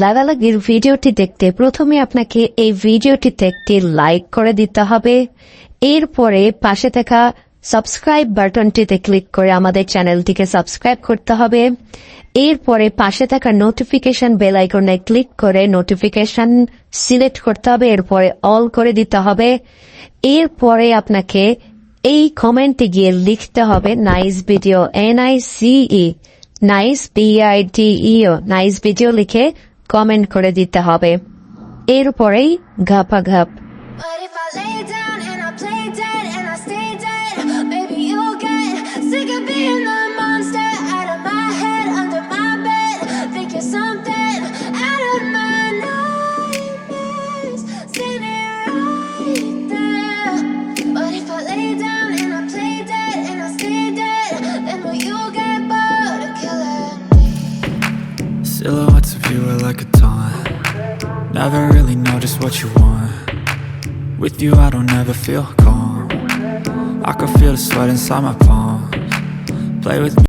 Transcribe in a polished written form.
লাগালাগির ভিডিওটি দেখতে প্রথমে আপনাকে এই ভিডিওটিতে একটি লাইক করে দিতে হবে। এরপরে পাশে থাকা সাবস্ক্রাইব বাটনটিতে ক্লিক করে আমাদের চ্যানেলটিকে সাবস্ক্রাইব করতে হবে। এরপরে পাশে থাকা নোটিফিকেশন বেল আইকনে ক্লিক করে নোটিফিকেশন সিলেক্ট করতে হবে। এরপরে অল করে দিতে হবে। এরপরে আপনাকে এই কমেন্টে গিয়ে লিখতে হবে nice video, NICE, nice BIDEO, nice video লিখে কমেন্ট করে দিতে হবে। এরপরেই ঘাপাঘাপ। But if I lay down and I play dead and I stay dead, maybe you'll get sick of being the monster out of my head, under my bed. Think you're something out of my nightmares, standing right there. But if I lay down and I play dead and I stay dead, then will you get bored of killing me? Silhouettes of you are like a taunt. Never really know just what you want. With you I don't ever feel calm. I can feel the sweat inside my palms. Play with me